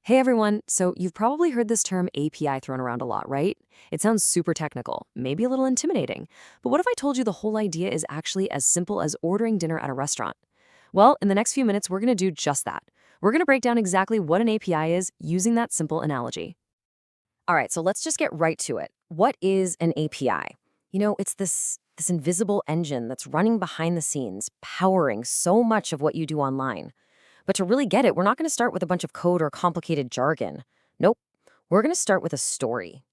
Hey everyone, so you've probably heard this term API thrown around a lot, right? It sounds super technical, maybe a little intimidating. But what if I told you the whole idea is actually as simple as ordering dinner at a restaurant? Well, in the next few minutes, we're going to do just that. We're going to break down exactly what an API is using that simple analogy. All right, so let's just get right to it. What is an API? It's this invisible engine that's running behind the scenes, powering so much of what you do online. But to really get it, we're not going to start with a bunch of code or complicated jargon. Nope. We're going to start with a story.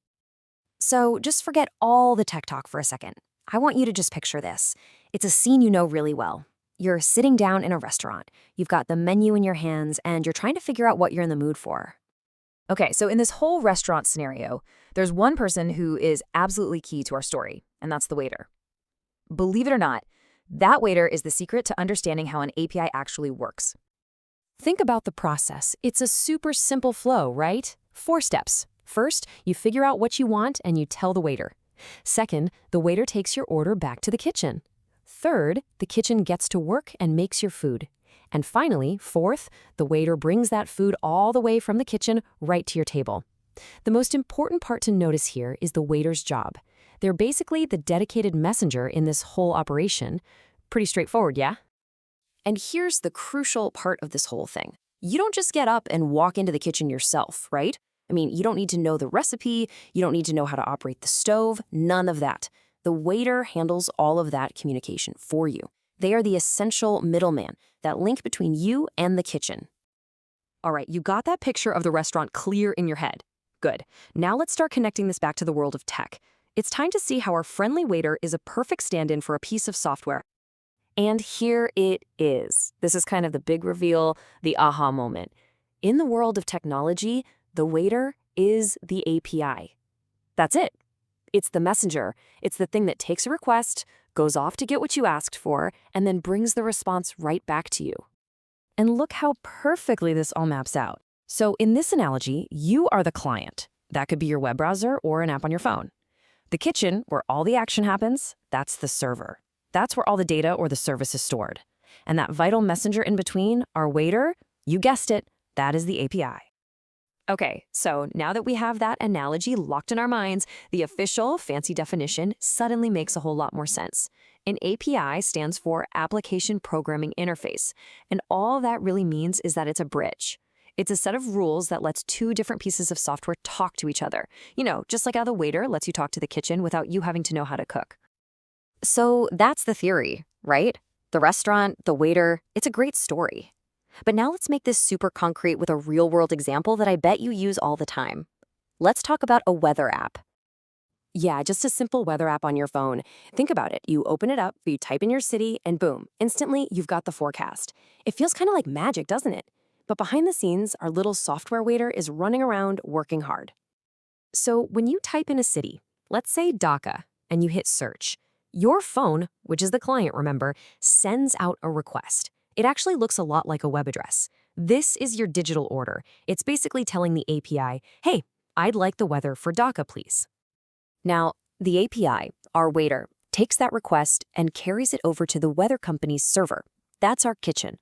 So just forget all the tech talk for a second. I want you to just picture this. It's a scene you know really well. You're sitting down in a restaurant. You've got the menu in your hands, and you're trying to figure out what you're in the mood for. Okay, so in this whole restaurant scenario, there's one person who is absolutely key to our story, and that's the waiter. Believe it or not, that waiter is the secret to understanding how an API actually works. Think about the process. It's a super simple flow, right? 4 steps. First, you figure out what you want and you tell the waiter. Second, the waiter takes your order back to the kitchen. Third, the kitchen gets to work and makes your food. And finally, fourth, the waiter brings that food all the way from the kitchen right to your table. The most important part to notice here is the waiter's job. They're basically the dedicated messenger in this whole operation. Pretty straightforward, yeah? And here's the crucial part of this whole thing. You don't just get up and walk into the kitchen yourself, right? You don't need to know the recipe, you don't need to know how to operate the stove, none of that. The waiter handles all of that communication for you. They are the essential middleman, that link between you and the kitchen. All right, you got that picture of the restaurant clear in your head. Good. Now let's start connecting this back to the world of tech. It's time to see how our friendly waiter is a perfect stand-in for a piece of software. And here it is. This is kind of the big reveal, the aha moment. In the world of technology, the waiter is the API. That's it. It's the messenger. It's the thing that takes a request, goes off to get what you asked for, and then brings the response right back to you. And look how perfectly this all maps out. So in this analogy, you are the client. That could be your web browser or an app on your phone. The kitchen, where all the action happens, that's the server. That's where all the data or the service is stored. And that vital messenger in between, our waiter, you guessed it, that is the API. Okay, so now that we have that analogy locked in our minds, the official fancy definition suddenly makes a whole lot more sense. An API stands for Application Programming Interface, and all that really means is that it's a bridge. It's a set of rules that lets 2 different pieces of software talk to each other. Just like how the waiter lets you talk to the kitchen without you having to know how to cook. So that's the theory, right? The restaurant, the waiter, it's a great story. But now let's make this super concrete with a real-world example that I bet you use all the time. Let's talk about a weather app. Yeah, just a simple weather app on your phone. Think about it. You open it up, you type in your city, and boom, instantly you've got the forecast. It feels kind of like magic, doesn't it? But behind the scenes, our little software waiter is running around working hard. So when you type in a city, let's say Dhaka, and you hit search, your phone, which is the client, remember, sends out a request. It actually looks a lot like a web address. This is your digital order. It's basically telling the API, hey, I'd like the weather for Dhaka, please. Now, the API, our waiter, takes that request and carries it over to the weather company's server. That's our kitchen.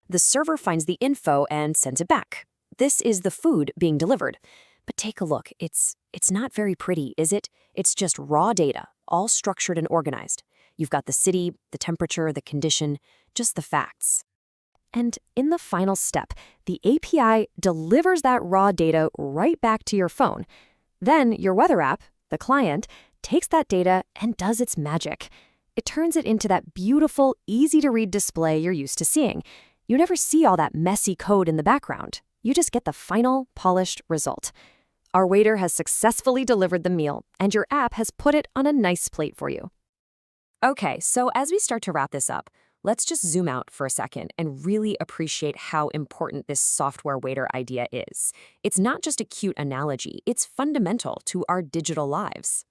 The server finds the info and sends it back. This is the food being delivered. But take a look. It's not very pretty, is it? It's just raw data, all structured and organized. You've got the city, the temperature, the condition, just the facts. And in the final step, the API delivers that raw data right back to your phone. Then your weather app, the client, takes that data and does its magic. It turns it into that beautiful, easy-to-read display you're used to seeing. You never see all that messy code in the background. You just get the final, polished result. Our waiter has successfully delivered the meal, and your app has put it on a nice plate for you. Okay, so as we start to wrap this up, let's just zoom out for a second and really appreciate how important this software waiter idea is. It's not just a cute analogy, it's fundamental to our digital lives.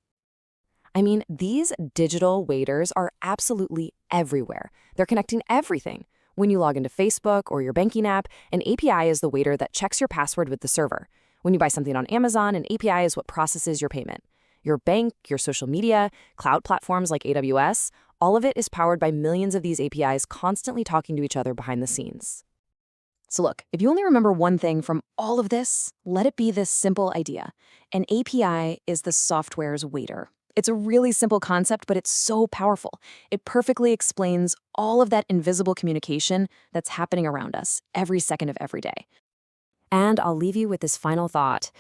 These digital waiters are absolutely everywhere. They're connecting everything. When you log into Facebook or your banking app, an API is the waiter that checks your password with the server. When you buy something on Amazon, an API is what processes your payment. Your bank, your social media, cloud platforms like AWS, all of it is powered by millions of these APIs constantly talking to each other behind the scenes. So look, if you only remember one thing from all of this, let it be this simple idea. An API is the software's waiter. It's a really simple concept, but it's so powerful. It perfectly explains all of that invisible communication that's happening around us every second of every day. And I'll leave you with this final thought.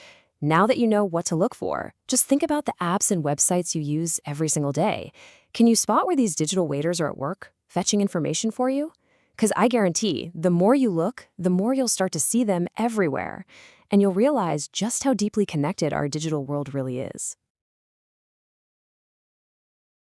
Now that you know what to look for, just think about the apps and websites you use every single day. Can you spot where these digital waiters are at work, fetching information for you? Because I guarantee, the more you look, the more you'll start to see them everywhere. And you'll realize just how deeply connected our digital world really is.